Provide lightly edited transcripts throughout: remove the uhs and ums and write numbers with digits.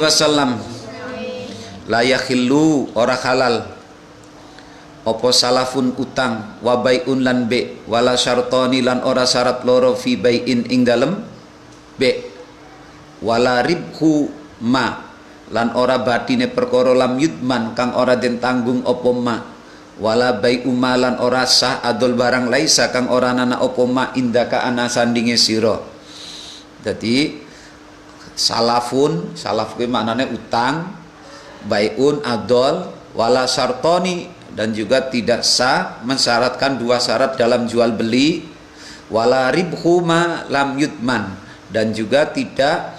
wasallam la yakhillu ora halal opo salafun utang wa bai'un lan be wala syartani lan ora syarat loro fi bai'in ing dalem be wala ribhu ma lan ora batine perkara lam yudman kang ora den tanggung opo ma wala bai'u ma lan ora sah adol barang laisa kang ora nana opo ma indaka ana sandinge sira. Jadi salafun, salaf kuwi maknane utang, bai'un adol wala syartani dan juga tidak sah mensyaratkan dua syarat dalam jual beli, wala ribhu ma lam yudman dan juga tidak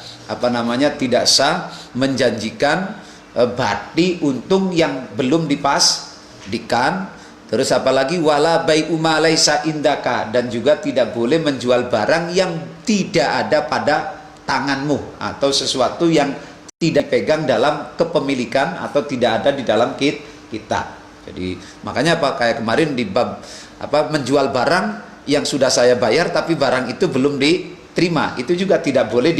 tidak sah menjanjikan bati untung yang belum dipastikan. Terus apalagi wala bai'u ma laisa indaka dan juga tidak boleh menjual barang yang tidak ada pada tanganmu atau sesuatu yang tidak dipegang dalam kepemilikan atau tidak ada di dalam kita. Jadi makanya kayak kemarin di bab menjual barang yang sudah saya bayar tapi barang itu belum diterima, itu juga tidak boleh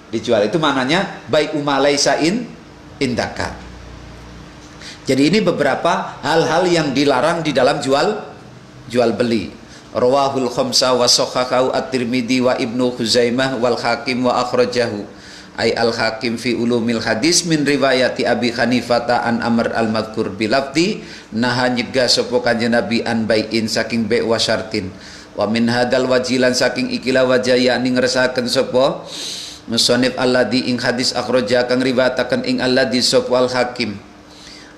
dijual. Itu maknanya bai'u ma laisa indaka. Jadi ini beberapa hal-hal yang dilarang di dalam jual beli. Rawahul khamsa wa sahhahu at-Tirmidzi wa Ibnu Khuzaimah wal Hakim wa akhrajahu ay al-Hakim fi ulumil hadis min riwayati Abi Hanifata an Amr al-Madhkur bilafdi naha nyegah sapa Kanjeng Nabi an bai'in saking bai' wa syartin wa min hadal wajilan saking ikilah wajah yakni ngeresaken sapa musannif alladzi ing hadis akhraja kang riwayataken ing alladzi sapa al-Hakim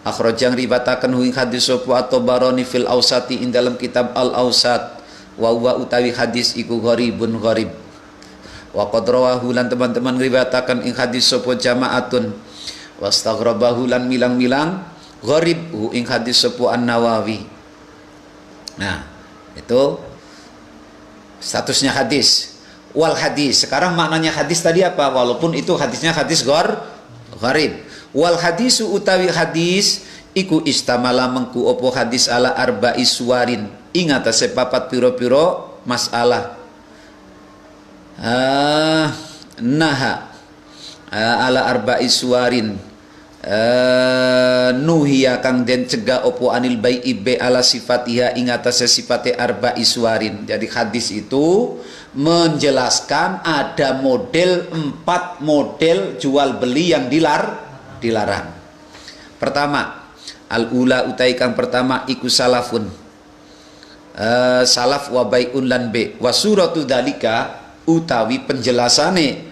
akhraja riwayataken ing hadis sapa at-Tabarani fil Awsati ing dalam kitab al-Awsat wa huwa utawi hadis iku gharibun gharib. Wa qad rawahu lan teman-teman riwayataken ing hadis sapa jamaatun wastaghrabahu lan milang-milang gharib ing hadis sapa An-Nawawi. Nah, itu statusnya hadis. Wal hadis. Sekarang maknanya hadis tadi apa? Walaupun itu hadisnya hadis gharib. Wal hadisu utawi hadis iku istamala mengku opo hadis ala arba'i suwarin ing atase papat piro-piro masalah. Naha ala arba'i suwarin nuhiya kang den cegah opo anil bai'i be ala sifatiha ing atase sifate arba'i suwarin. Jadi hadis itu menjelaskan ada empat model jual beli yang dilarang. Pertama, al-ula utai kang pertama iku salafun salaf wa bai'un lan be wa suratu dalika utawi penjelasane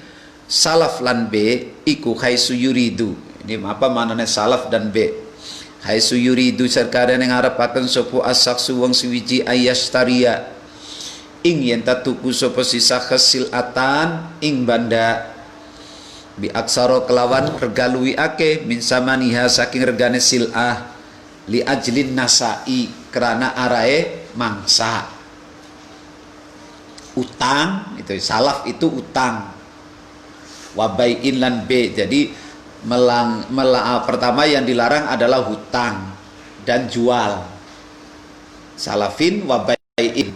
salaf lan be iku khaisu yuridu. Ini apa maknanya salaf dan be? Khaisu yuridu sarkane ngarepaken sapa as-saksu wong suwiji ayastariya ing yen tuku sapa sisa khasilatan ing banda bi aksara kelawan regaluwi ake min samaniha saking regane sil'ah li ajlin nasai kerana arae mangsa. Utang itu salaf itu utang. Wabai'in lan be. Jadi pertama yang dilarang adalah hutang dan jual. Salafin wabai'in.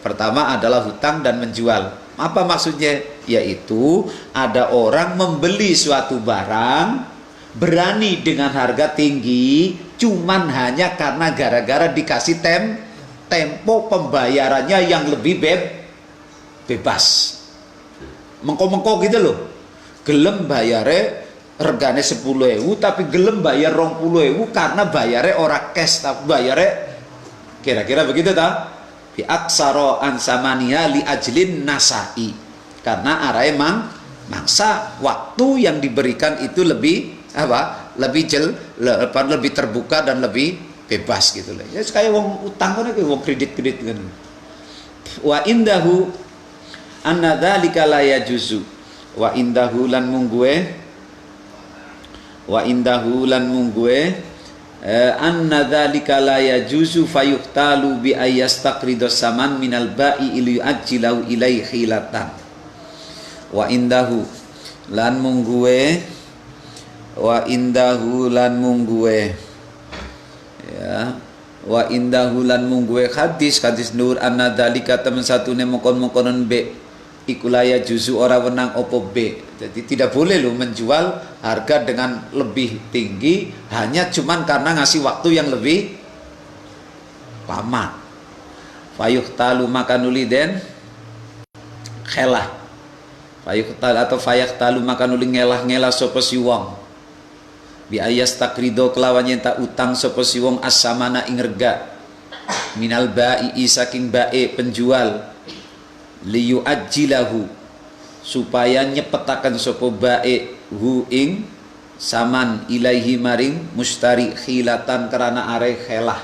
Pertama adalah hutang dan menjual. Apa maksudnya? Yaitu ada orang membeli suatu barang berani dengan harga tinggi cuman hanya karena gara-gara dikasih tempo pembayarannya yang lebih bebas. Mengko-mengko gitu loh. Gelem bayare regane 10.000 tapi gelem bayar 20.000 karena bayare ora cash tapi bayare kira-kira begitu ta? Bi aksara an samaniha li ajlin nasai. Karena arahe mangsa waktu yang diberikan itu lebih lebih terbuka dan lebih bebas gitu loh. Ya kayak wong utang kan kayak wong kredit kan. Wa indahu anna dzalika la yajuzu. Wa indahu lan mungguwe anna dzalika la yajuzu fayuqtalu bi ayastaqridu saman minal ba'i ilu ajjilau ilai khilatan. Wa indahu lan mungguwe ya wa indahu lan mungguwe hadis nur anna dzalika temen satune mongkon-mongkonon be iku la yajuzu ora wenang opo be. Jadi tidak boleh lo menjual harga dengan lebih tinggi hanya cuman karena ngasih waktu yang lebih lama. Fayuhtalu makanuli den khelah, fayuhtal atau fayahtalu makanuli ngelah-ngelah sapa si wong bi ayas takrido kelawan yen tak utang sapa si wong as-samana ing rega minal ba'i saking bae penjual liyu ajilahu supaya nyepetaken sapa bae hu ing saman ilaihi maring mustari khilatan karena are khelah.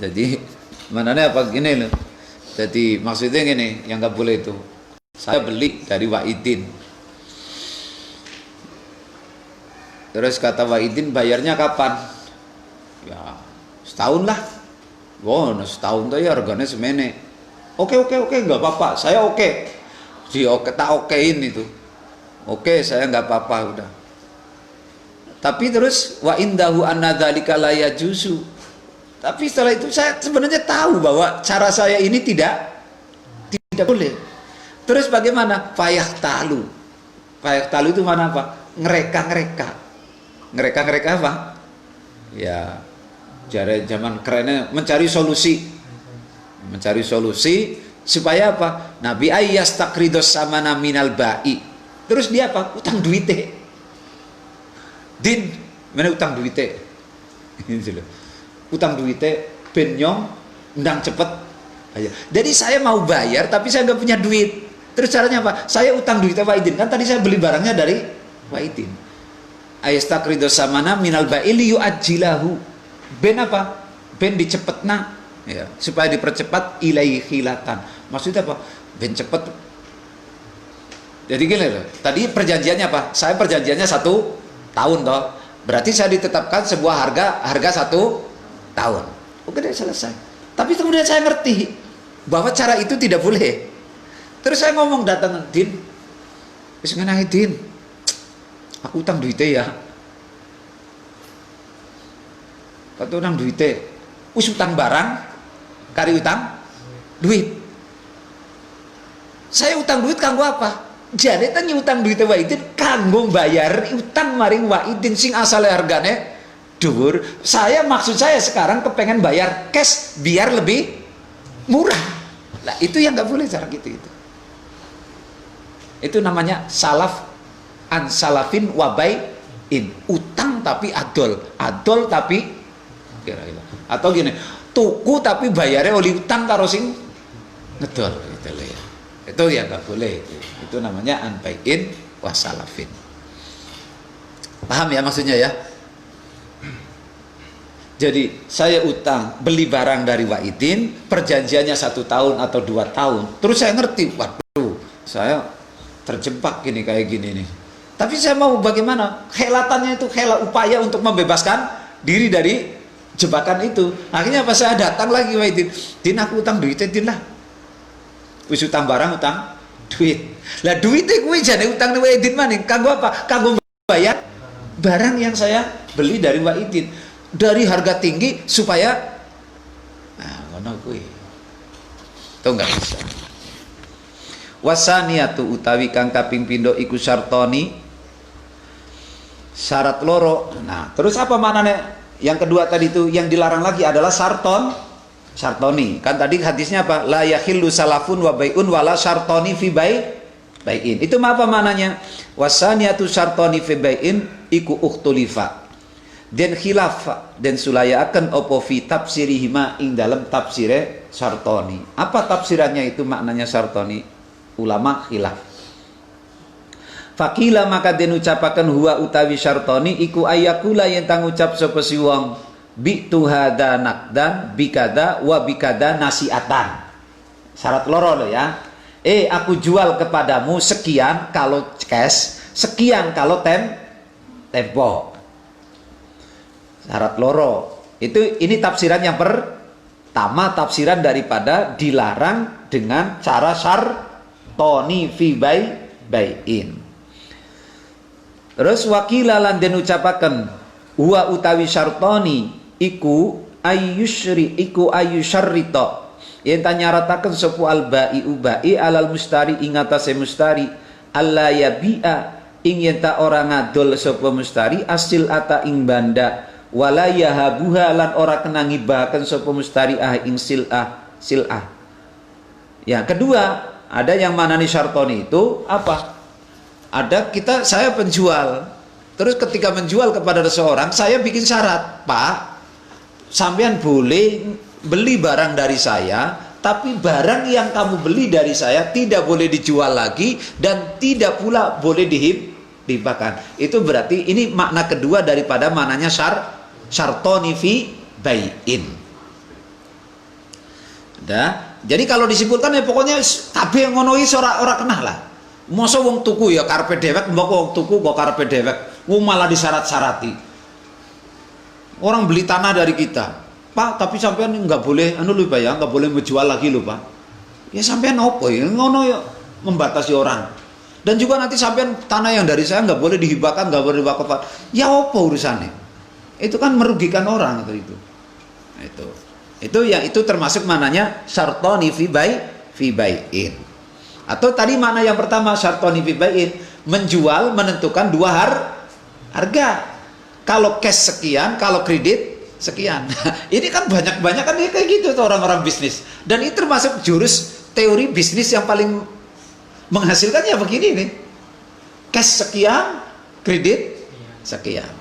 Jadi manane apa gini loh. Jadi maksudnya gini, yang nggak boleh itu. Saya beli dari Wahidin. Terus kata Wahidin bayarnya kapan? Ya setahun lah. Wow, setahun tuh ya harganya semene. Oke, nggak apa-apa. Saya oke. Tak okein itu. Oke, saya nggak apa-apa udah. Tapi terus wa indahu anna dzalika la yajuzu. Tapi setelah itu saya sebenarnya tahu bahwa cara saya ini tidak boleh. Terus bagaimana? Fayahtalu. Fayahtalu itu mana apa? Ngereka apa? Ya, zaman kerennya mencari solusi. Mencari solusi supaya apa? Nabi ayyas takridos samana minal ba'i. Terus dia apa? Utang duite. Din, mana utang duite? Utang duite benyong ndang cepet aja. Jadi saya mau bayar tapi saya nggak punya duit. Terus caranya apa? Saya utang duitnya Wahidin. Kan tadi saya beli barangnya dari Wahidin. Ayastakrido samana minal ba'ili yu'ajjilahu. Ben apa? Ben dicepetna ya, supaya dipercepat ilai khilatan. Maksudnya apa? Ben cepet. Jadi gini loh. Tadi perjanjiannya apa? Saya perjanjiannya 1 tahun toh. Berarti saya ditetapkan sebuah harga 1 tahun. Oke deh, selesai. Tapi kemudian saya ngerti bahwa cara itu tidak boleh. Terus saya ngomong datang, Din, wis ngenahi Din, aku utang duitnya ya. Kata utang duitnya, wis utang barang, kari utang duit. Saya utang duit kanggo apa? Jadi tanya utang duitnya Wahidin kanggo bayar utang maring Wahidin sing asale hargane dhuwur. Maksud saya sekarang kepengen bayar cash biar lebih murah. Nah itu yang nggak boleh cara gitu itu. Itu namanya salaf an salafin wabain. Utang tapi adol tapi kira-kira. Atau gini, tuku tapi bayarnya oleh utang karo sing ngedol gitu loh ya. Itu ya nggak boleh itu. Itu namanya anbain wasalafin. Paham ya maksudnya ya? Jadi saya utang beli barang dari Wahidin, perjanjiannya 1 tahun atau 2 tahun. Terus saya ngerti, waduh, saya terjebak gini kayak gini nih. Tapi saya mau bagaimana? Khelatannya itu upaya untuk membebaskan diri dari jebakan itu. Akhirnya pas saya datang lagi Wahidin, Din aku utang duitnya Din lah. Wis utang barang utang duit. Lah duitnya gue jadi utang Wahidin maning. Kanggo apa? Kanggo bayar barang yang saya beli dari Wahidin. Dari harga tinggi supaya ngono kuwi. Itu enggak bisa. Wasaniyatu utawi kang kaping pindho iku syartoni syarat loro. Nah, terus apa maknanya? Yang kedua tadi itu yang dilarang lagi adalah syartoni. Kan tadi hadisnya apa? La yahillu salafun wa bai'un wala syartoni fi bai'in. Itu apa maknanya? Wasaniyatu syartoni fi bai'in iku ukhtulifa. Den khilaf den sulaya akan opo fi tafsirihima ing dalam tafsire syartoni. Apa tafsirannya itu maknanya syartoni? Ulama khilaf. Fakila maka den ucapaken huwa utawi syartoni iku ayakula yen tang ucap sapa si wong bi tuhada nakdan bikada wa bikada nasiatan. Syarat loro lo ya. Aku jual kepadamu sekian kalau cash, sekian kalau tempo. Syarat loro. Ini tafsiran yang pertama, tafsiran daripada dilarang dengan cara syartoni fi bai'in. Terus wakila lan den ucapaken huwa utawi syartoni iku ayyusyarrita yen tanyarataken sapa al ba'i ubai alal mustari ing atase mustari alla yabi'a ing yenta orang ngadol sapa mustari asil ata ing banda wala yahabuha lan ora kena ngibahaken sapa mustari ing sil'ah. Ya, kedua, ada yang manani syartoni itu apa? Saya penjual. Terus ketika menjual kepada seseorang, saya bikin syarat, Pak, sampean boleh beli barang dari saya, tapi barang yang kamu beli dari saya tidak boleh dijual lagi dan tidak pula boleh dihibahkan. Itu berarti ini makna kedua daripada mananya syartoni fi bai'in. Jadi kalau disimpulkan ya pokoknya kabeh ngono iki ora kenah lah. Masa wong tuku ya karepe dhewek, mbok wong tuku kok karepe dhewek, malah disyarat-syarati. Orang beli tanah dari kita. Pak, tapi sampean nggak boleh Pak ya, nggak boleh menjual lagi loh Pak. Ya sampean opo ya, ngono ya membatasi orang. Dan juga nanti sampean tanah yang dari saya nggak boleh dihibahkan, nggak boleh diwakafkan. Ya opo urusannya? Itu kan merugikan orang itu. Itu termasuk mananya syartoni fi bai'in. Atau tadi mana yang pertama syartoni fi bai'in, menjual menentukan dua harga. Kalau cash sekian, kalau kredit sekian. Ini kan banyak kan kayak gitu tuh orang-orang bisnis. Dan itu termasuk jurus teori bisnis yang paling menghasilkannya begini nih. Cash sekian, kredit sekian.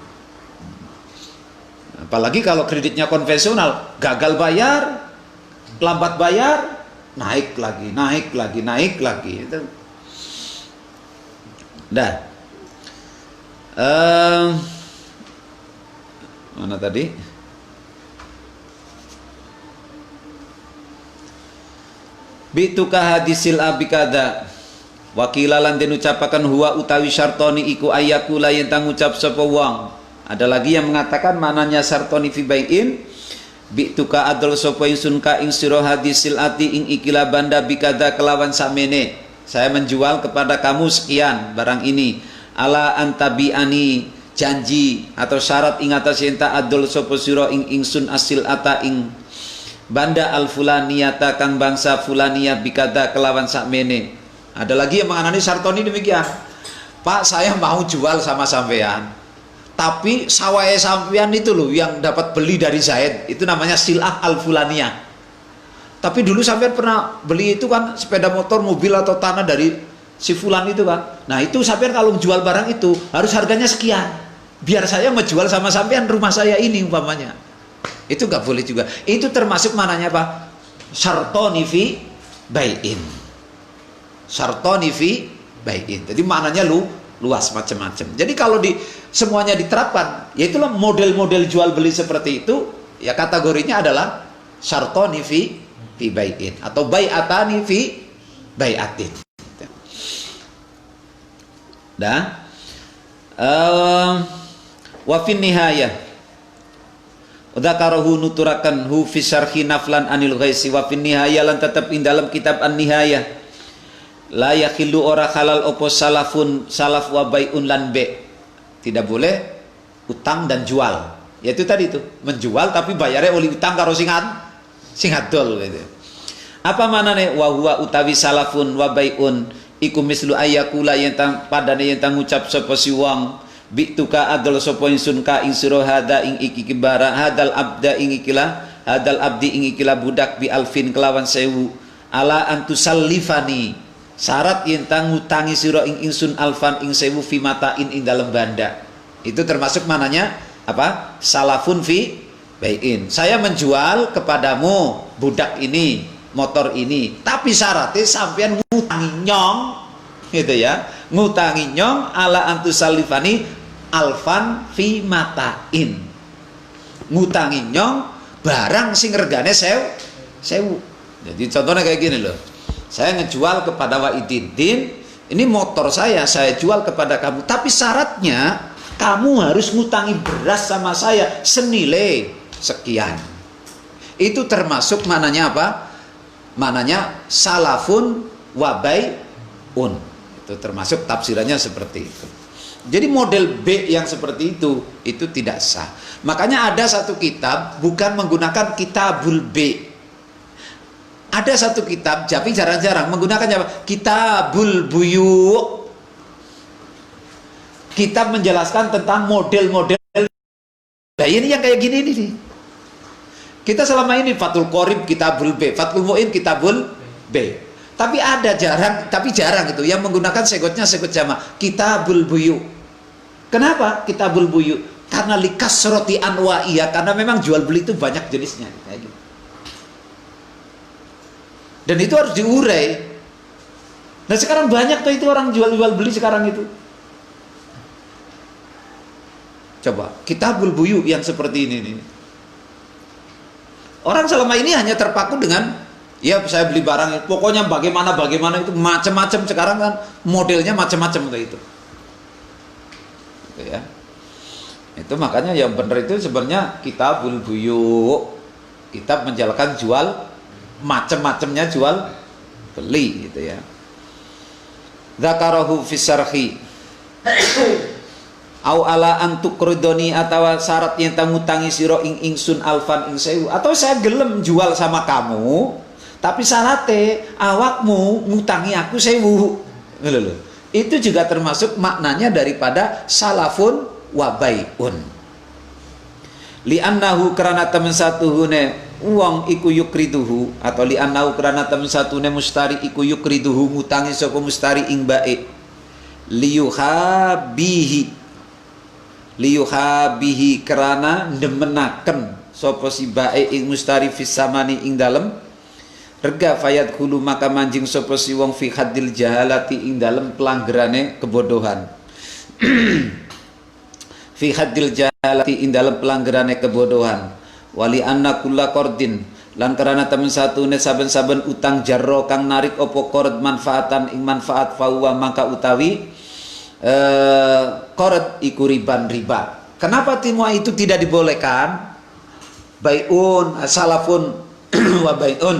Apalagi kalau kreditnya konvensional, gagal bayar, lambat bayar, naik lagi. Itu. Mana tadi? Bituka hadisil abikada wakilalan den ucapakan huwa utawi syartoni iku ayakula yen tang ucap sapa wong. Ada lagi yang mengatakan mananya syartoni fi bai'in bituka adol sapa ingsun ka ing sira hadisil ati ing ikilah banda bikada kelawan samene. Saya menjual kepada kamu sekian barang ini. Ala antabiani janji atau syarat ing atas enta adol sapa sira ing ingsun asil ata ing banda al fulaniyata kang bangsa fulaniyah bikada kelawan sakmene. Ada lagi yang mengenai syartoni demikian. Pak, saya mau jual sama sampean, tapi sawahnya sampean itu loh yang dapat beli dari Zaid, itu namanya silah al fulaniyah. Tapi dulu sampean pernah beli itu kan sepeda motor, mobil atau tanah dari si fulan itu kan. Nah itu sampean kalau menjual barang itu harus harganya sekian, biar saya menjual sama sampean rumah saya ini umpamanya. Itu nggak boleh juga. Itu termasuk mananya apa? Syartoni fi bai'in. Syartoni fi bai'in. Jadi maknanya luas macam-macam. Jadi kalau semuanya diterapkan, ya itulah model-model jual beli seperti itu. Ya kategorinya adalah syartoni fi bai'in atau bai'atani fi bai'atin. Wa fin nihayah Dzakarahu nuturakan hu fi syarhi naflan anil ghaisi wa fin nihaya lan tetap ing dalam kitab an-nihayah la yakhillu ora halal opo salaf wa bai'un lan be. Tidak boleh utang dan jual. Yaitu tadi itu, menjual tapi bayarnya oleh utang karo sing adol gitu. Apa manane wa huwa utawi salafun wa bai'un iku mislu ayakula yen tang padane yen tang ngucap sapa si wong bituka adol sapa ingsun ka ing sira hada ing iki kibara hadal abda ing ikilah hadal abdi ing ikilah budak bi alfin kelawan 1000 ala antusallifani syarat yen tang ngutangi sira ing ingsun alfan ing 1000 fi matain ing dalem banda. Itu termasuk mananya apa? Salafun fi bai'in. Saya menjual kepadamu budak ini, motor ini, tapi syaratnya sampean ngutangi nyong gitu ya. Ngutangi nyong ala antusallifani alfan fi matain. Ngutangi nyong barang sing regane 1000. Jadi contohnya kayak gini loh. Saya ngejual kepada Wahidin, ini motor saya jual kepada kamu, tapi syaratnya kamu harus ngutangi beras sama saya senilai sekian. Itu termasuk mananya apa? Mananya salafun wa bai'un. Itu termasuk tafsirannya seperti itu. Jadi model B yang seperti itu tidak sah. Makanya ada satu kitab bukan menggunakan kitabul B. Ada satu kitab, tapi jarang-jarang menggunakan apa? Kitabul buyu. Kitab menjelaskan tentang model-model. Nah ini yang kayak gini nih. Kita selama ini Fathul Qorib Kitabul B, Fathul Mu'in Kitabul B. Tapi jarang gitu yang menggunakan segotnya segot jamak, Kitabul Buyu. Kenapa Kitabul Buyu? Karena likasroti anwa'iyah, karena memang jual beli itu banyak jenisnya kayak gitu. Dan itu harus diurai. Nah sekarang banyak tuh itu orang jual beli sekarang itu. Coba Kitabul Buyu yang seperti ini nih. Orang selama ini hanya terpaku dengan ya saya beli barang, pokoknya bagaimana itu macam-macam sekarang kan modelnya macam-macam itu. Gitu ya. Itu makanya yang benar itu sebenarnya Kitabul Buyu. Kitab menjelaskan jual macam-macamnya jual beli gitu ya. Dzakarahu fi syarhi. Au ala antuk ridoni atau syarat yang tangutangi siro ingsun alfan ing sewu, atau saya gelem jual sama kamu tapi syaratnya awakmu ngutangi aku sewu. Itu juga termasuk maknanya daripada salafun wa baiun. Li'annahu karena temen satuhune uang iku yukriduhu, atau li'annahu karena temen satuhune mustari iku yukriduhu ngutangi sapa mustari ing bae liyuhabihi kerana demenaken sapa si bae ing mustari fis samani ing dalem rega fayad hulu maka manjing sapa si wong fi haddil jahalati ing dalem pelanggarane kebodohan. Fi haddil jahalati ing dalem pelanggarane kebodohan. Wali anna kulla qardin lan karena temen satune saben-saben utang jarro kang narik opo qard manfaatan ing manfaat fawa maka utawi qard iku riba. Kenapa timua itu tidak dibolehkan? Baiun salafun wa baiun.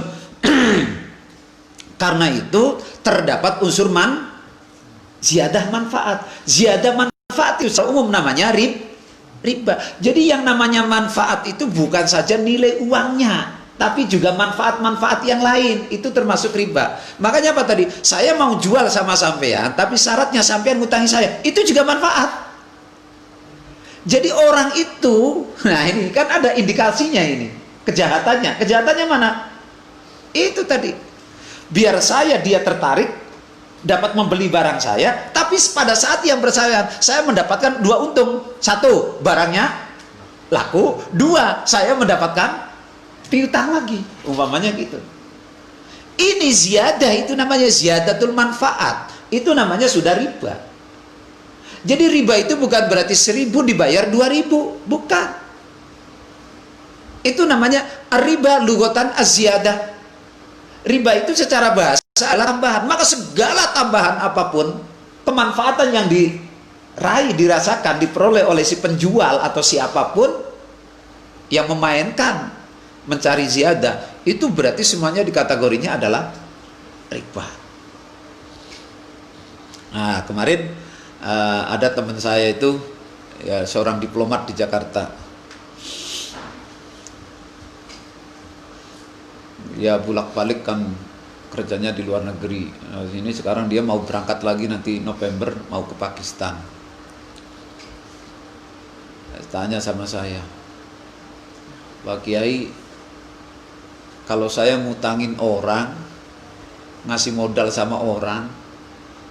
Karena itu terdapat unsur ziyadah manfaat. Ziyadah manfaat itu secara umum namanya riba. Jadi yang namanya manfaat itu bukan saja nilai uangnya, tapi juga manfaat-manfaat yang lain, itu termasuk riba. Makanya apa tadi? Saya mau jual sama sampean, tapi syaratnya sampean ngutangi saya. Itu juga manfaat. Jadi orang itu, nah ini kan ada indikasinya ini. Kejahatannya. Kejahatannya mana? Itu tadi. Biar dia tertarik, dapat membeli barang saya, tapi pada saat yang bersamaan, saya mendapatkan dua untung. Satu, barangnya laku. Dua, saya mendapatkan piutang lagi, umpamanya gitu. Ini ziyadah, itu namanya ziyadatul manfaat. Itu namanya sudah riba. Jadi riba itu bukan berarti 1.000 dibayar 2.000, bukan. Itu namanya riba lugotan az-ziyadah. Riba itu secara bahasa adalah tambahan. Maka segala tambahan apapun, kemanfaatan yang diraih, dirasakan, diperoleh oleh si penjual atau siapapun yang memainkan mencari ziyadah, itu berarti semuanya dikategorinya adalah riba. Nah kemarin ada teman saya itu ya, seorang diplomat di Jakarta. Ya bolak-balik kan kerjanya di luar negeri. Nah, ini sekarang dia mau berangkat lagi nanti November, mau ke Pakistan. Tanya sama saya, Pak Kiai, kalau saya ngutangin orang, ngasih modal sama orang,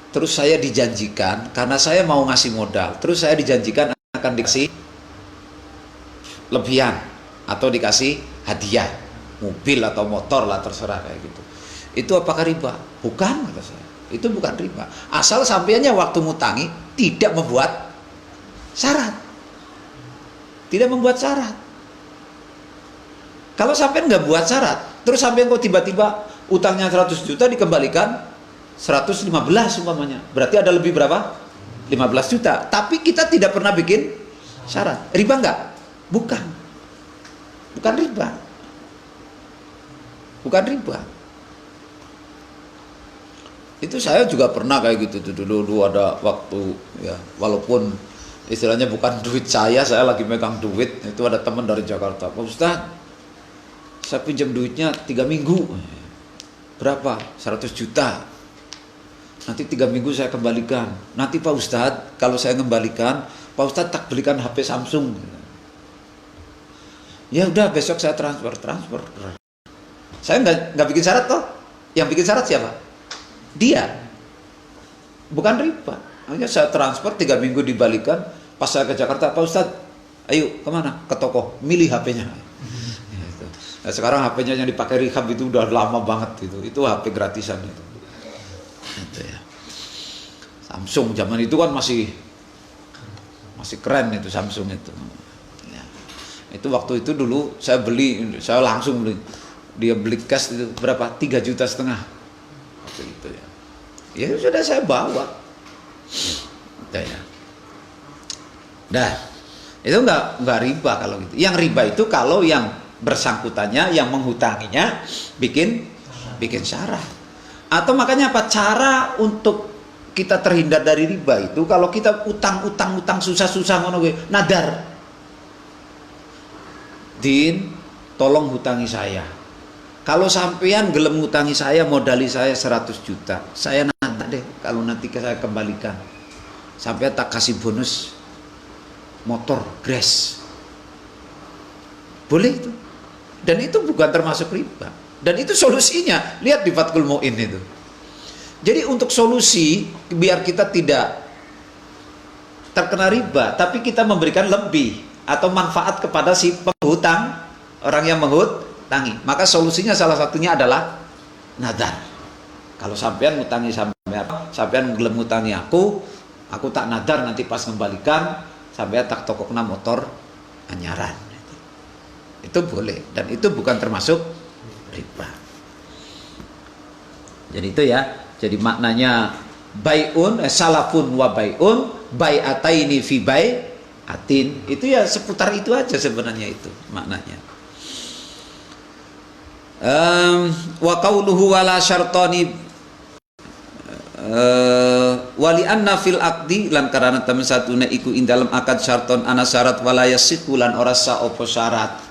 terus saya dijanjikan, karena saya mau ngasih modal, terus saya dijanjikan akan dikasih lebihan atau dikasih hadiah, mobil atau motor lah, terserah kayak gitu. Itu apakah riba? Bukan, kata saya. Itu bukan riba. Asal sampeannya waktu ngutangi tidak membuat syarat. Tidak membuat syarat. Kalau sampean nggak buat syarat, terus sampean kok tiba-tiba utangnya 100 juta dikembalikan 115 umpamanya. Berarti ada lebih berapa? 15 juta. Tapi kita tidak pernah bikin syarat. Riba nggak? Bukan. Bukan riba. Bukan riba. Itu saya juga pernah kayak gitu tuh dulu ada waktu ya, walaupun istilahnya bukan duit saya lagi megang duit, itu ada teman dari Jakarta, Pak Ustaz, saya pinjam duitnya 3 minggu. Berapa? 100 juta. nanti 3 minggu saya kembalikan. Nanti Pak Ustadz, kalau saya kembalikan, Pak Ustadz tak belikan HP Samsung. Ya udah, besok saya transfer. Saya nggak bikin syarat toh. Yang bikin syarat siapa? Dia. Bukan riba. Hanya saya transfer 3 minggu dibalikan. Pas saya ke Jakarta, Pak Ustadz, ayo kemana? Ke toko, milih HP-nya. Gitu. Nah, sekarang HP-nya yang dipakai rehab itu udah lama banget gitu. Itu HP gratisan itu. Gitu ya. Samsung zaman itu kan masih keren itu Samsung itu. Ya. Itu waktu itu dulu saya langsung beli. Dia beli cash itu berapa? 3,5 juta waktu itu ya. Ya sudah saya bawa. Gitu ya. Dah. Itu enggak riba kalau gitu. Yang riba itu kalau yang bersangkutannya, yang menghutanginya bikin syarat. Atau makanya apa? Cara untuk kita terhindar dari riba itu kalau kita utang susah-susah ngono gue, nadar. Din, tolong hutangi saya. Kalau sampean gelem ngutangi saya, modali saya 100 juta. Saya nadar deh kalau nanti saya kembalikan. Sampai tak kasih bonus motor grass. Boleh itu. Dan itu bukan termasuk riba. Dan itu solusinya. Lihat di Fathul Mu'in itu. Jadi untuk solusi biar kita tidak terkena riba, tapi kita memberikan lebih atau manfaat kepada si penghutang, orang yang menghutangi. Maka solusinya salah satunya adalah nadar. Kalau sampean ngutangi sampean gelem ngutangi aku tak nadar nanti pas kembalikan sampean tak tokokna motor anyaran. Itu boleh dan itu bukan termasuk riba. Jadi itu ya. Jadi maknanya bai'un, salafun wa bai'un, bai'ataini fi bai'atin. Itu ya seputar itu aja sebenarnya itu maknanya. Wa qauluhu wala syartani wali anna fil aqdi lan karana temen satune iku ing dalem akad syarton ana syarat wala yasiqu lan ora sa apa syarat.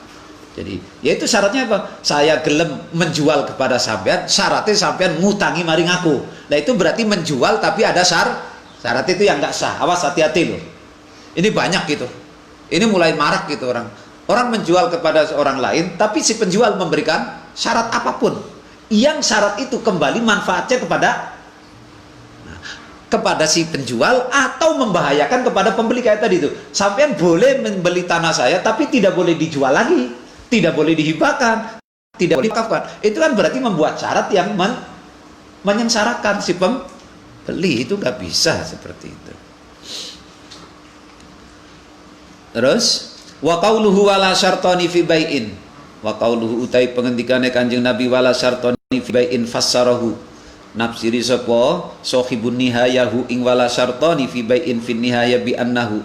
Jadi, yaitu syaratnya apa? Saya gelem menjual kepada sampean, syaratnya sampean ngutangi maring aku. Nah itu berarti menjual tapi ada syarat itu yang nggak sah. Awas, hati-hati loh. Ini banyak gitu. Ini mulai marak gitu orang. Orang menjual kepada orang lain, tapi si penjual memberikan syarat apapun. Yang syarat itu kembali manfaatnya kepada si penjual atau membahayakan kepada pembeli kayak tadi itu. Sampean boleh membeli tanah saya, tapi tidak boleh dijual lagi. Tidak boleh dihibahkan, tidak boleh dikafkan. Itu kan berarti membuat syarat yang menyengsarakan si pembeli. Itu nggak bisa seperti itu. Terus wa qauluhu wala syartani fi bai'in. Wa qauluhu utai pengendikane Kanjeng Nabi wala syartani fi bai'in fassarahu. Nafsiri sapa sahibun nihayahu ing wala syartani fi bai'in fin nihaya bi annahu.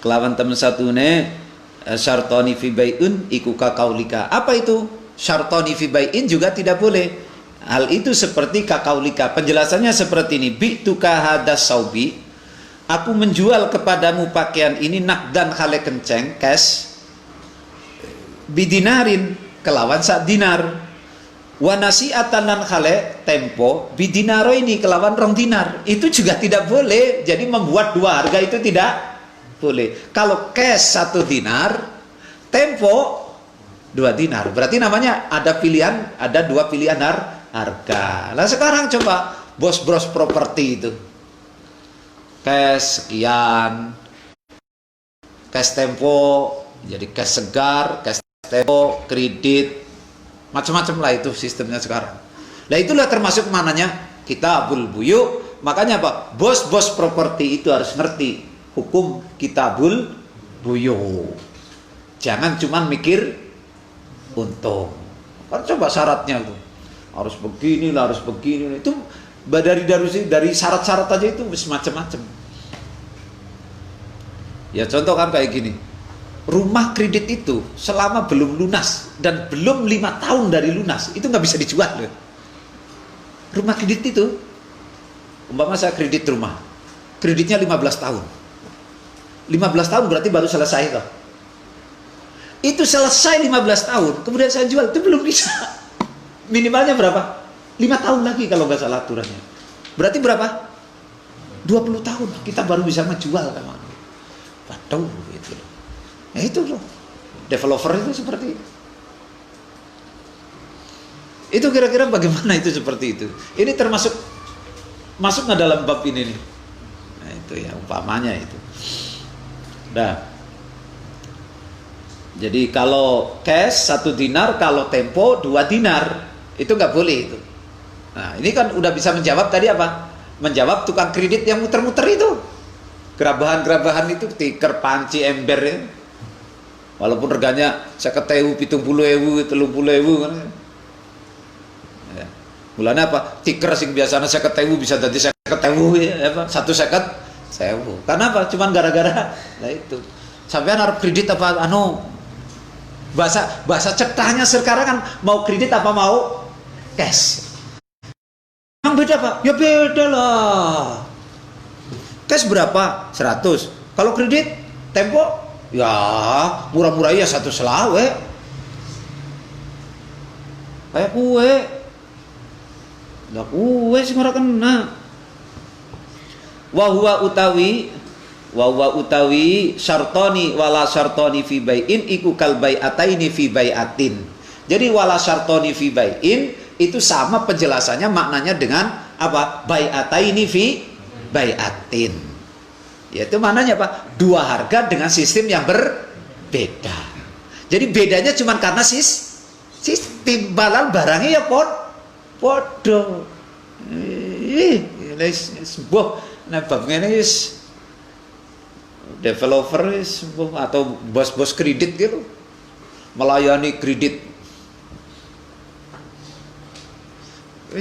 Kelawan temen satune syartoni fi bai'un iku kakaulika. Apa itu? Syartoni fi bai'in juga tidak boleh. Hal itu seperti kakaulika. Penjelasannya seperti ini. Bi'tuka hadas saubi. Aku menjual kepadamu pakaian ini nakdan khale kenceng, cash. Bidinarin kelawan sak dinar. Wa nasi'atan lan khale tempo bidinaro ini kelawan 2 dinar. Itu juga tidak boleh. Jadi membuat dua harga itu tidak boleh. Kalau cash 1 dinar, tempo 2 dinar. Berarti namanya ada 2 pilihan harga. Nah sekarang coba bos-bros properti itu. Cash sekian, cash tempo, jadi cash segar, cash tempo, kredit, macam-macam lah itu sistemnya sekarang. Nah itulah termasuk mananya kitabul buyu. Makanya apa? Bos-bos properti itu harus ngerti hukum kitabul buyu. Jangan cuma mikir untung. Kan coba syaratnya itu. Harus begini lah, harus begini. Itu dari syarat-syarat aja itu macam-macam. Ya contoh kan kayak gini. Rumah kredit itu selama belum lunas dan belum 5 tahun dari lunas, itu nggak bisa dijual loh. Rumah kredit itu, umpama saya kredit rumah, kreditnya 15 tahun. 15 tahun berarti baru selesai toh. Itu selesai 15 tahun, kemudian saya jual, itu belum bisa. Minimalnya berapa? 5 tahun lagi kalau nggak salah aturannya. Berarti berapa? 20 tahun kita baru bisa menjual kan. Waduh gitu. Ya itu loh. Developer itu seperti itu. Itu kira-kira bagaimana itu seperti itu? Ini termasuk masuk nggak dalam bab ini nih? Nah, itu ya umpamanya itu. Nah, jadi kalau cash 1 dinar, kalau tempo 2 dinar, itu nggak boleh itu. Nah, ini kan udah bisa menjawab tadi apa? Menjawab tukang kredit yang muter-muter itu. Gerabahan-gerabahan itu, tiker, panci, ember ya. Walaupun reganya 50.000, 70.000, 30.000 kan. Ya. Mulanya apa? Tiker sing biasanya 50.000 bisa jadi 50.000 ya, apa? 150.000. Karena apa? Cuman gara-gara nah itu. Sampean harus kredit apa bahasa cetahnya sekarang kan mau kredit apa mau cash. Emang beda Pak? Ya beda lah. Cash berapa? 100. Kalau kredit tempo ya murah-murah ya 100 selawe. Kayak kue. Lah kue sing ora kena. Wa huwa utawi syartoni wala syartoni fi bai'in iku kal bai'ataini fi bai'atin. Jadi wala syartoni fi bai'in itu sama penjelasannya maknanya dengan apa? Bai'ataini fi bai'atin. Yaitu maknanya apa? Dua harga dengan sistem yang berbeda. Jadi bedanya cuma karena sistem timbalan barangnya ya podo. Sebuah nah bab ngene wis developer atau bos-bos kredit gitu melayani kredit.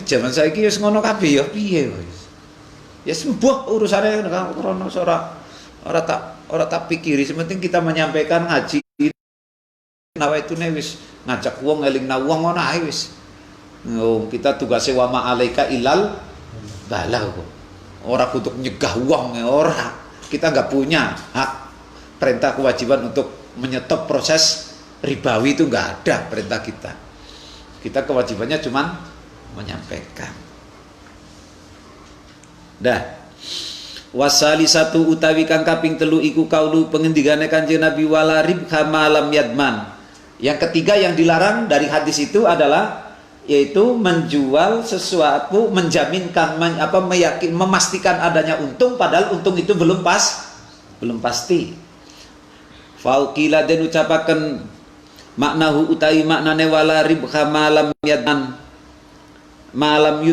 Zaman saiki wis ngono kabeh ya piye wis. Ya sembuh urusane krono ora tak pikiri, sementing kita menyampaikan ngaji. Nawa itu wis ngajak wong ngelingna wong ngono ae wis. Oh, kita tugasnya wa ma'alaika ilal balag kok. Ora kutuk nyegah wong ora. Kita nggak punya hak perintah kewajiban untuk menyetop proses ribawi, itu nggak ada perintah kita. Kita kewajibannya cuman menyampaikan. Dah. Wasali satu utawi kang kaping telu iku kaulu pengendikane Kanjeng Nabi wala ribha malam yadman. Yang ketiga yang dilarang dari hadis itu adalah yaitu menjual sesuatu, menjaminkan memastikan adanya untung padahal untung itu belum pasti. Fauqila den ucapaken maknahu utawi maknane wala ribha malam yadman. Malam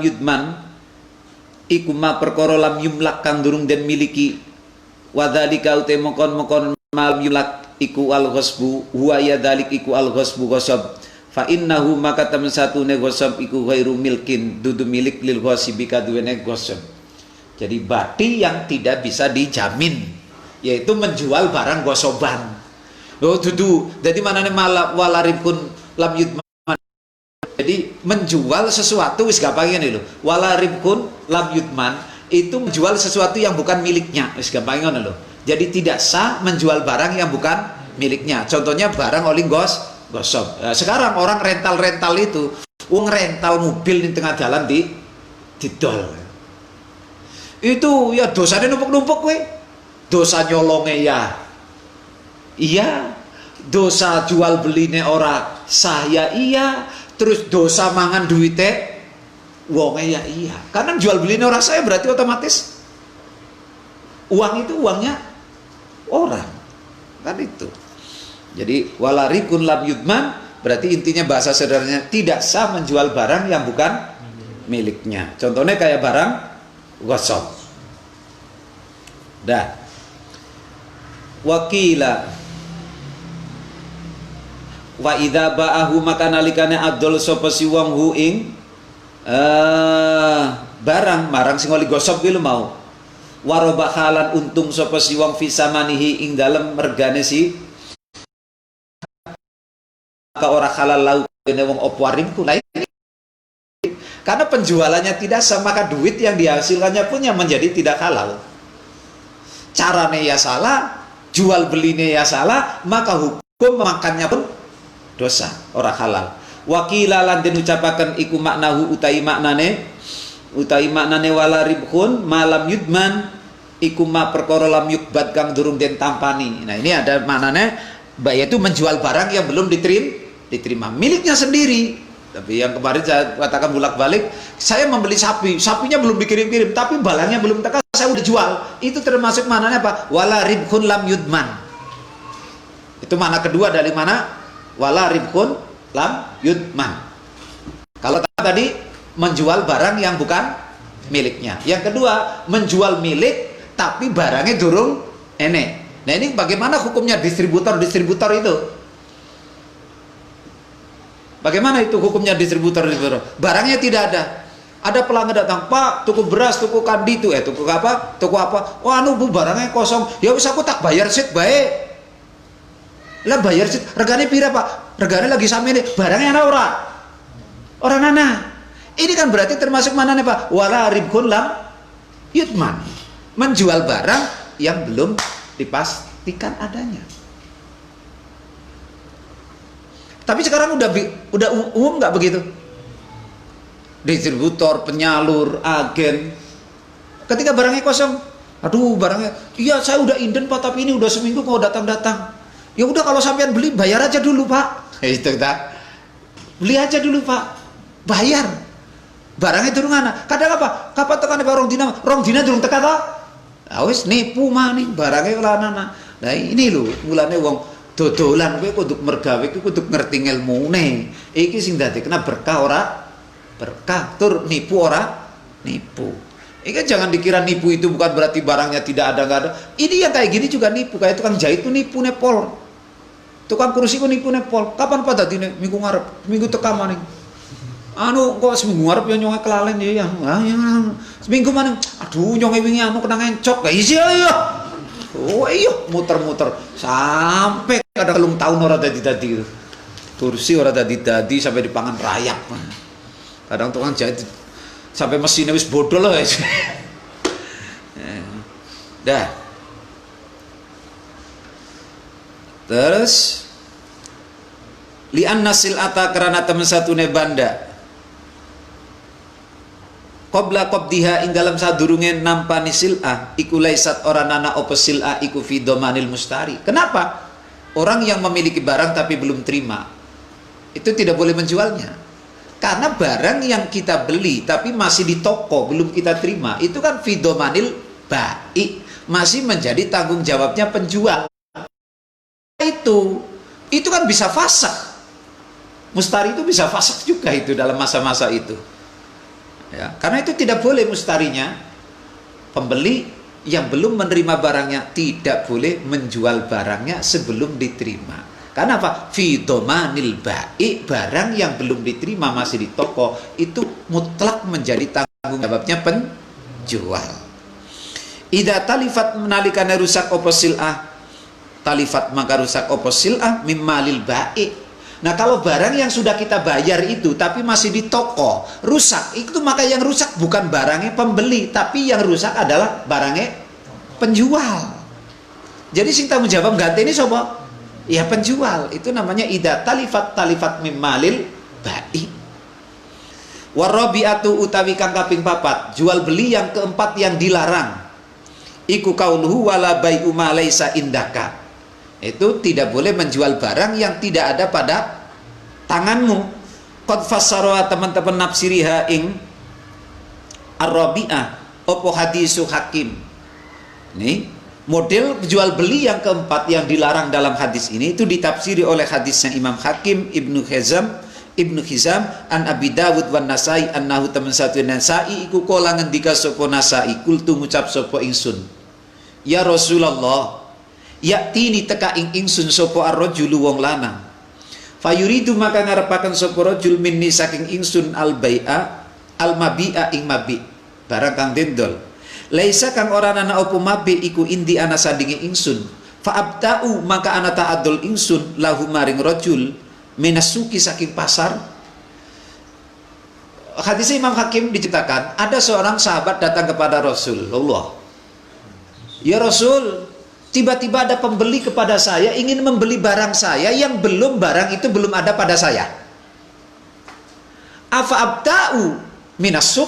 yudman iku ma perkara lam yumlak kang durung den miliki. Wadzalika uta mokon malam yumlak iku al-ghasbu huwa yadzalik iku al-ghasbu ghasab. Fa innahu maka temen satune ghasab iku ghairu milkin dudu milik lil ghasibi kaduwene ghasab. Jadi bati yang tidak bisa dijamin, yaitu menjual barang gosoban. Oh dudu. Jadi manane walaribkun lam yudman. Jadi menjual sesuatu wis gampang ngene lho. Walaribkun lam yudman itu menjual sesuatu yang bukan miliknya. Wis gampang ngono lho. Jadi tidak sah menjual barang yang bukan miliknya. Contohnya barang oli gosok. Nah, sekarang orang rental itu, uang rental mobil di tengah jalan di dol. Itu ya dosanya numpuk-numpuk we. Dosa nyolongnya ya. Iya. Dosa jual beline ora sah ya iya. Terus dosa mangan duitnya wongnya ya iya. Karena jual beline orang saya berarti otomatis uang itu uangnya orang. Kan itu. Jadi walarikun lam yudman berarti intinya bahasa sederhananya tidak sah menjual barang yang bukan miliknya. Contohnya kayak barang gosok. Dah. Wakila wa idza ba'ahu maka nalikane adol sapa si wong hu ing barang sing oli gosok ki mau waroba halan untung sapa si wong fisamanihi ing dalem mergane si maka ora halal lau dene wong opo arimku lain. Karena penjualannya tidak sah maka duit yang dihasilkannya pun yang menjadi tidak halal. Carane ya salah, jual belinya ya salah, maka hukum memakannya pun dosa, ora halal. Wakila lan den ucapaken iku maknahu utai maknane utawi maknane wala ribhun malam yudman iku ma perkara lam yukbat kang durung den tampani. Nah, ini ada maknanya yaitu menjual barang yang belum diterima miliknya sendiri. Tapi yang kemarin saya katakan bolak-balik, saya membeli sapi, sapinya belum dikirim-kirim, tapi balangnya belum teka, saya udah jual. Itu termasuk maknanya apa? Wala ribhun lam yudman. Itu makna kedua dari mana? Wala ribhun lam yudman. Kalau tadi menjual barang yang bukan miliknya. Yang kedua, menjual milik tapi barangnya durung enek. Nah, ini bagaimana hukumnya distributor itu? Bagaimana itu hukumnya distributor? Barangnya tidak ada. Ada pelanggan datang, "Pak, tuku beras, tuku kandi itu, tuku apa? Tuku apa? Oh, anu Bu, barangnya kosong." Ya wis aku tak bayar sit bae. Lah bayar sit, regane pira, Pak? Regane lagi sami nih. Barangnya ana ora? Orang ana. Ini kan berarti termasuk mana nih, Pak? Wala ribhun lam yudman. Menjual barang yang belum dipastikan adanya. Tapi sekarang udah umum nggak begitu? Distributor, penyalur, agen. Ketika barangnya kosong, aduh barangnya, iya saya udah inden Pak, tapi ini udah seminggu kok datang-datang. Ya udah kalau sampean beli bayar aja dulu Pak. Itu tak. Beli aja dulu Pak, bayar. Barangnya durung ana. Kadang apa? Kapan tekan rong dina durung teka toh? Ah wis nipu mah nih barangnya kelana. Nah ini lho, mulane wong dodolan kowe kudu mergawe kudu ngerti ilmune. Iki sing dadekna berkah ora berkah, tur nipu ora nipu. Iki jangan dikira nipu itu bukan berarti barangnya tidak ada enggak ada. Ini yang kayak gini juga nipu, kayak tukang jahit itu nipu nepol. Tukang kursi ku nipu nepol. Kapan Pak dadine? Minggu ngarep, minggu teka maning. Anu kok seminggu ngarep ya nyonge kelalen ya. Ah ya. Seminggu maning. Aduh nyonge wingi anu kena ngencok. Lah isi ya. Oh iya muter-muter sampai ada telung tahun orang dadi kursi orang dadi sampai dipangan rayap. Kadang tukang jahit sampai mesinnya wis bodol loh. Dah. Terus li'an nasil ata karena temen satu banda qabla qabdiha ing dalam sadurunge nampani sil'ah iku laisat ora nana apa sil'ah iku fi domanil mustari. Kenapa? Orang yang memiliki barang tapi belum terima itu tidak boleh menjualnya. Karena barang yang kita beli tapi masih di toko belum kita terima itu kan fi domanil ba'i, masih menjadi tanggung jawabnya penjual. Itu kan bisa fasak. Mustari itu bisa fasak juga itu dalam masa-masa itu. Ya, karena itu tidak boleh mustarinya, pembeli yang belum menerima barangnya tidak boleh menjual barangnya sebelum diterima. Karena apa? Fi domanil ba'i, barang yang belum diterima masih di toko itu mutlak menjadi tanggung jawabnya penjual. Idza talifat menalikane rusak apa sil'ah, talifat maka rusak apa sil'ah mimmalil ba'i. Nah kalau barang yang sudah kita bayar itu tapi masih di toko rusak, itu maka yang rusak bukan barangnya pembeli, tapi yang rusak adalah barangnya penjual. Jadi sing tanggung jawab ganti ini sopo? Ya penjual. Itu namanya idza talifat mimmalil ba'i. Warabi'atu utawi kang kaping 4, jual beli yang keempat yang dilarang. Iku qauluhu wala bai'u ma laisa indaka. Itu tidak boleh menjual barang yang tidak ada pada tanganmu. Qad fassara teman-teman nafsiriha ing ar-rabi'ah opo hadisu hakim. Ini model jual beli yang keempat yang dilarang dalam hadis ini itu ditafsiri oleh hadisnya Imam Hakim Ibnu Hizam an Abi Dawud wan Nasai annahu teman satu Nasai iku kala ngendika sapa Nasai kultu ngucap sapa ingsun ya Rasulullah yaktini teka ing ingsun sapa ar-rajulu wong lanang fayuridu maka ngarepaken sapa rajul minni saking ingsun al-bai'a al-mabi'a ing mabi barang kang dendol laisa kang ora ana apa mabi iku indi ana sandinge ingsun fa abta'u maka ana ta'adul ingsun lahu maring rajul minasuki saking pasar. Hadis Imam Hakim diceritakan ada seorang sahabat datang kepada Rasulullah, ya Rasul, tiba-tiba ada pembeli kepada saya ingin membeli barang saya yang barang itu belum ada pada saya. Afa abta'u minasuk,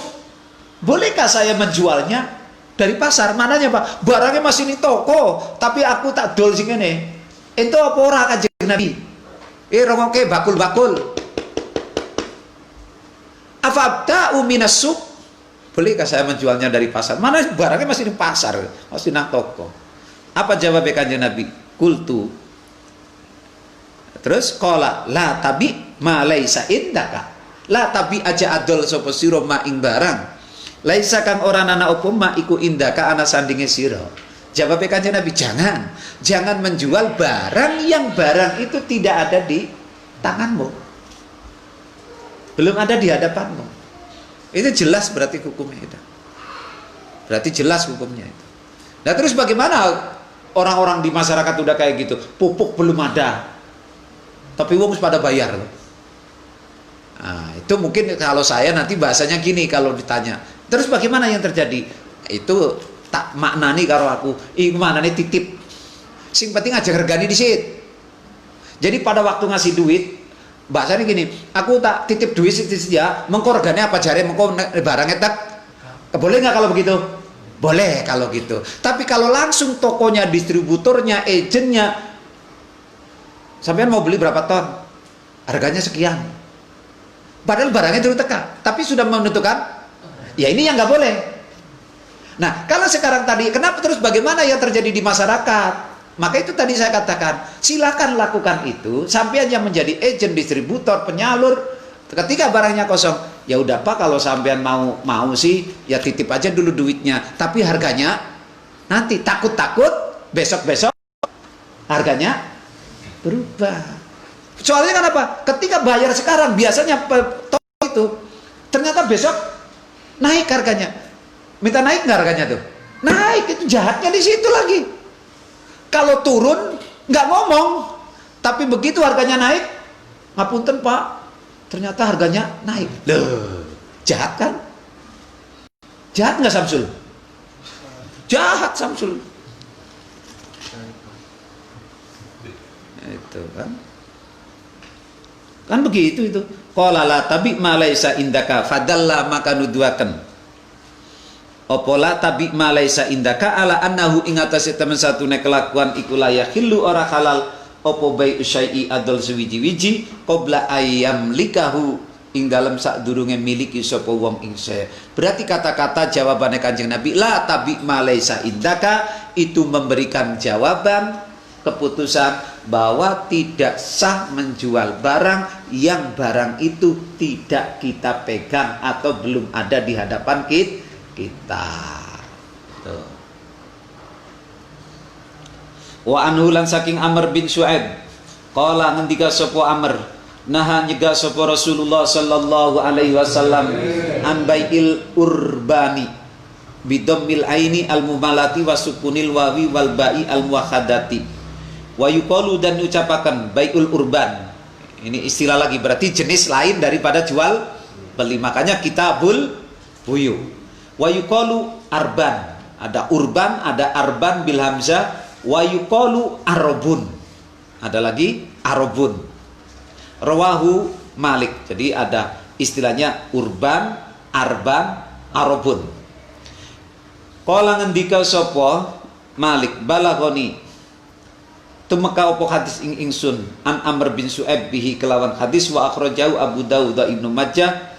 Bolehkah saya menjualnya dari pasar? Mananya Pak? Barangnya masih di toko, tapi aku tak dol sing ngene. Ento apa ora Kanjeng Nabi? Rongoke bakul-bakul. Afabta'u minas suq? Bolehkah saya menjualnya dari pasar? Mana barangnya masih di pasar, masih di toko. Apa jawab Kanjeng Nabi? Kultu. Terus qala la tabi ma laisa indaka. La tabi aja adol sapa sira ma ing barang. Laisa kang ora ana apa ma iku indaka ana sandinge sira. Jawab Kanjeng Nabi, jangan menjual barang yang barang itu tidak ada di tanganmu. Belum ada di hadapanmu. Itu jelas berarti hukumnya itu. Berarti jelas hukumnya itu. Nah terus bagaimana orang-orang di masyarakat udah kayak gitu, pupuk belum ada, tapi wong pada bayar loh. Nah, itu mungkin kalau saya nanti bahasanya gini kalau ditanya, terus bagaimana yang terjadi? Itu tak maknani karo aku, maknani titip. Sing penting aja harganya disit. Jadi pada waktu ngasih duit, bahasanya gini, aku tak titip duit ya, mengko regane apa jare mengko barangnya tak. Boleh nggak kalau begitu? Boleh kalau gitu. Tapi kalau langsung tokonya, distributornya, agennya, sampean mau beli berapa ton? Harganya sekian. Padahal barangnya dulu teka, tapi sudah menentukan. Ya ini yang nggak boleh. Nah, kalau sekarang tadi, kenapa terus bagaimana yang terjadi di masyarakat? Maka itu tadi saya katakan, silakan lakukan itu, sampean yang menjadi agen, distributor, penyalur, ketika barangnya kosong, ya udah Pak, kalau sampean mau sih, ya titip aja dulu duitnya, tapi harganya nanti takut-takut besok-besok harganya berubah. Soalnya kan apa? Ketika bayar sekarang, biasanya itu ternyata besok naik harganya. Minta naik nggak harganya tuh? Naik, itu jahatnya di situ lagi. Kalau turun nggak ngomong, tapi begitu harganya naik, ngapunten Pak, ternyata harganya naik. Loh, jahat kan? Jahat nggak Samsul? Jahat Samsul. Itu kan? Kan begitu itu. Qala la tabi ma laisa indaka fadalla maka nuduaken. Opola tabi ma laisa indaka ala annahu ing atase temen satune kelakuan iku layak hillu ora halal opo bai usai adol suwiji-wiji qabla ayam likahu ing dalam sadurunge miliki sapa wong ing se. Berarti kata-kata jawabannya Kanjeng Nabi la tabi ma laisa indaka itu memberikan jawaban keputusan bahwa tidak sah menjual barang yang barang itu tidak kita pegang atau belum ada di hadapan kita. Tuh. Wa anhu lan saking Amr bin Syu'aib qala ngendika sapa Amr naha nyegah sapa Rasulullah sallallahu alaihi wasallam an bai'il urbani bidammil aini al mumalati wa sukunil wawi wal ba'i al muwakhadati wa yuqalu dan ucapakan bai'ul urban. Ini istilah lagi, berarti jenis lain daripada jual beli, makanya kitabul buyu. Wa yuqalu arban, ada urban, ada arban bil hamzah, wa yuqalu arabun, ada lagi arabun. Rawahu Malik, jadi ada istilahnya urban, arban, arabun. Qala ngendika sapa Malik balagoni tumeka opo hadis ing ingsun an Amr bin Su'aib bihi kelawan hadis wa akhrajahu Abu Dawud wa Ibnu Majah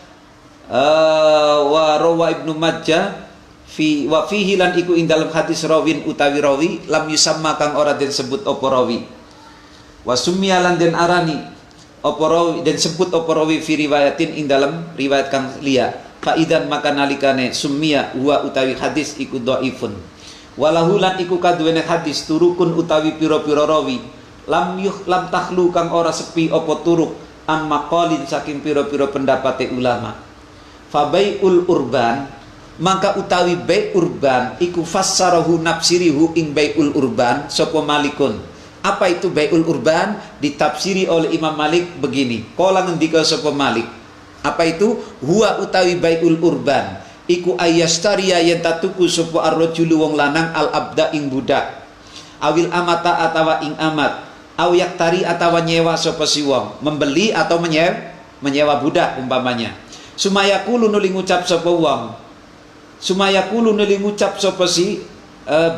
wa rawa Ibnu Majah fi wa fihi lan iku ing dalam hadis rawin utawi rawi lam yusamma kang ora den sebut apa rawi wa summiya lan den arani apa rawi den sebut apa rawi fi riwayatin ing dalam riwayat kang liya fa idan maka nalikane summiya wa utawi hadis iku dhaifun walahu lan iku kaduwene hadis turukun utawi pira-pira rawi lam takhlu kang ora sepi apa turuk an maqalin saking pira-pira pendapate ulama. Fabai'ul urban maka utawi bai' urban iku fassarahu nafsirihu ing bai'ul urban sapa Malikun. Apa itu bai'ul urban? Ditafsiri oleh Imam Malik begini. Qala ngendika sapa Malik, apa itu? Huwa utawi bai'ul urban iku ayastariya yen tatuku sapa ar-rajulu wong lanang al-abda ing budak awil amata atawa ing amat aw yaktari atawa nyewa sapa si wong, membeli atau menyewa budak umpamanya. Sumaya kulo nuli ngucap sapa wong sumayakulu nuli ngucap sapa si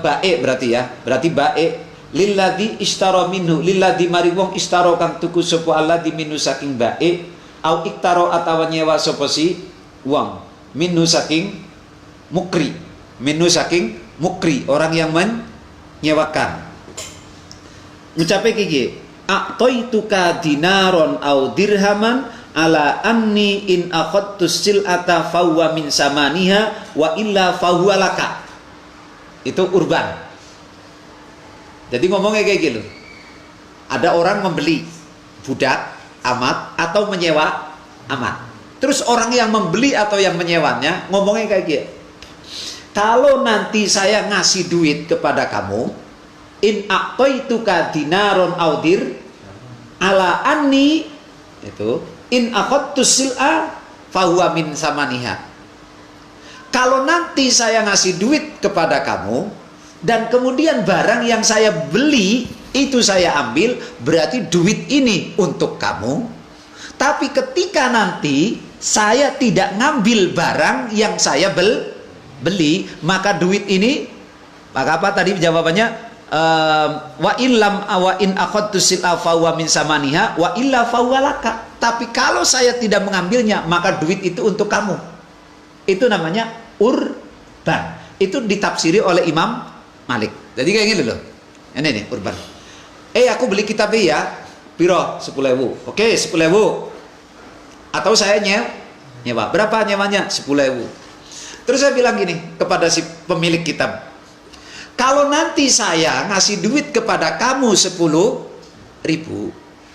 bae berarti ya. Berarti bae lilladzi ishtara minhu, lilladzi mari wong ishtara kang tuku sapa alladzi minhu saking bae, au iktaro atawa nyewa sapa si wong minhu saking mukri, minhu saking mukri, orang yang menyewakan. Ngucape iki, a'taituka dinaron au dirhaman ala anni in akhadtu sil'ata fawwa min samaniha wa illa fahuwa laka. Itu urban. Jadi ngomongnya kayak gitu. Ada orang membeli budak amat atau menyewa amat. Terus orang yang membeli atau yang menyewanya ngomongnya kayak gitu. Kalau nanti saya ngasih duit kepada kamu, in aqtaituka dinaron audir ala anni, itu in akhadtu sil'a fahuwa min samaniha. Kalau nanti saya ngasih duit kepada kamu dan kemudian barang yang saya beli itu saya ambil, berarti duit ini untuk kamu. Tapi ketika nanti saya tidak ngambil barang yang saya beli, maka duit ini, maka apa tadi jawabannya? Wa in akhadtu sil'a fahuwa min samaniha wa illa fahuwa laka. Tapi kalau saya tidak mengambilnya, maka duit itu untuk kamu. Itu namanya urban. Itu ditafsiri oleh Imam Malik. Jadi kayak gini loh. Ini nih urban. Aku beli kitab ya. Piro? 10.000. Oke, 10.000. Atau saya nyewa. Berapa nyewanya? 10.000. Terus saya bilang gini kepada si pemilik kitab. Kalau nanti saya ngasih duit kepada kamu 10.000,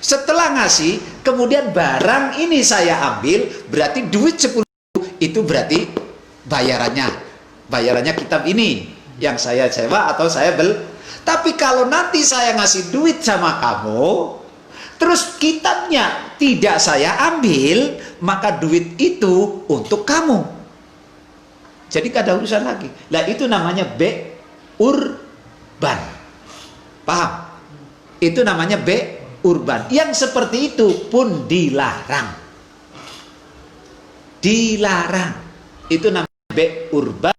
setelah ngasih, kemudian barang ini saya ambil, berarti duit 10.000 itu berarti bayarannya kitab ini yang saya sewa atau saya beli. Tapi kalau nanti saya ngasih duit sama kamu, terus kitabnya tidak saya ambil, maka duit itu untuk kamu. Jadi gak ada urusan lagi. Nah itu namanya urban. Paham? Itu namanya urban. Yang seperti itu pun dilarang. Dilarang. Itu namanya urban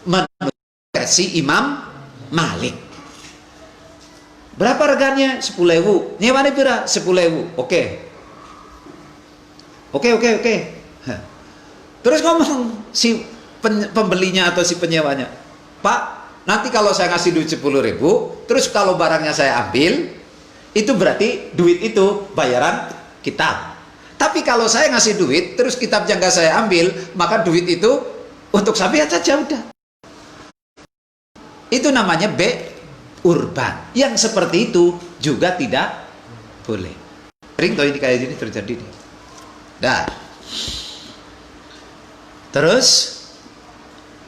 menurut versi Imam Malik. Berapa reganya? 10.000. Nyewane pira? 10.000. Oke. Terus ngomong si pembelinya atau si penyewanya, Pak, nanti kalau saya ngasih duit 10.000, terus kalau barangnya saya ambil, itu berarti duit itu bayaran kitab. Tapi kalau saya ngasih duit, terus kitabnya nggak saya ambil, maka duit itu untuk sampean saja udah. Itu namanya urban. Yang seperti itu juga tidak boleh. Sering toh ini kayak gini terjadi nih. Dah. Terus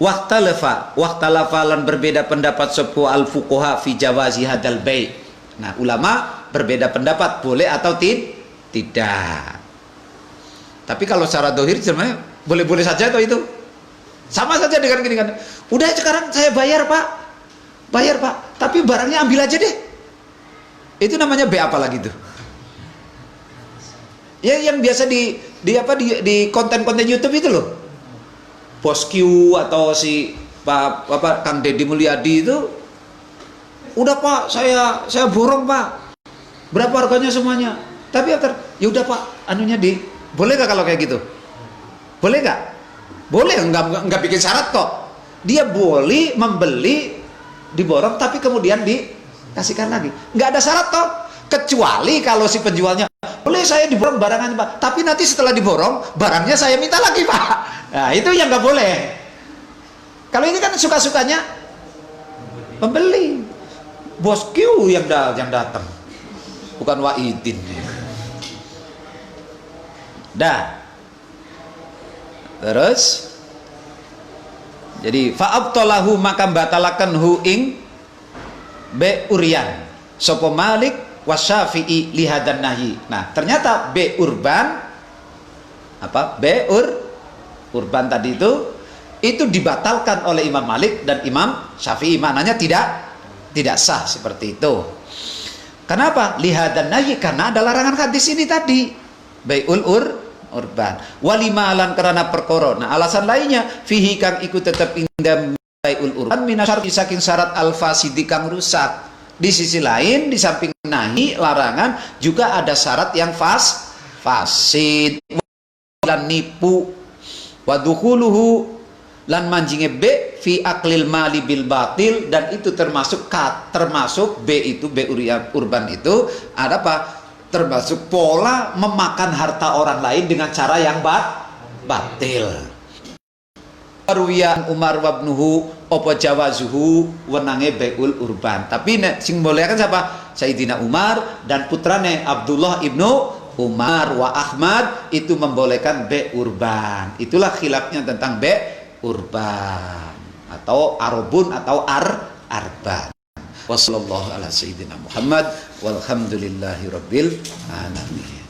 waqtalafa lan berbeda pendapat sepuh al fuqaha fi jawazi hadal bai'. Nah, ulama berbeda pendapat boleh atau tidak. Tapi kalau secara dohir sebenarnya boleh-boleh saja toh itu. Sama saja dengan gini kan. Udah sekarang saya bayar, Pak. Bayar, Pak. Tapi barangnya ambil aja deh. Itu namanya B apa lagi tuh? Ya yang biasa di konten-konten YouTube itu loh. Bos Q atau si Pak Kang Deddy Mulyadi itu, udah Pak, saya borong Pak. Berapa harganya semuanya? Tapi ya udah Pak, anunya boleh nggak kalau kayak gitu? Boleh nggak? Boleh, nggak bikin syarat kok. Dia boleh membeli diborong, tapi kemudian dikasihkan lagi. Nggak ada syarat toh. Kecuali kalau si penjualnya, boleh saya diborong barangannya Pak, tapi nanti setelah diborong barangnya saya minta lagi Pak. Nah itu yang nggak boleh. Kalau ini kan suka-sukanya pembeli. Bos Q yang datang, bukan Wahidin. Dah. Terus jadi fa'abtalahu maka batalakan hu ing uryan sapa Malik wasyafi'i lihadan nahyi. Nah ternyata urban urban tadi itu dibatalkan oleh Imam Malik dan Imam Syafi'i. Maknanya tidak sah seperti itu. Kenapa? Lihadan nahyi, karena ada larangan hadis ini tadi. urban. Walimalan karena perkara. Nah, alasan lainnya fihi kang iku tetep indam baiul urban minasyarti saking syarat al-fasidi kang rusak. Di sisi lain di samping nahi larangan juga ada syarat yang fasid lan nipu wa dukhuluhu lan manjinge B fi aklil mali bil batil, dan itu termasuk B itu B urban itu ada apa? Termasuk pola memakan harta orang lain dengan cara yang batil. Ruwiyan Umar wabnuhu opo jawazuhu wenange beul urban. Tapi sing bolehkan siapa? Sayyidina Umar dan putrane Abdullah ibnu Umar wa Ahmad itu membolehkan be urban. Itulah khilafnya tentang be urban atau arobun atau arban. Wassallallahu ala sayyidina Muhammad walhamdulillahi rabbil alamin.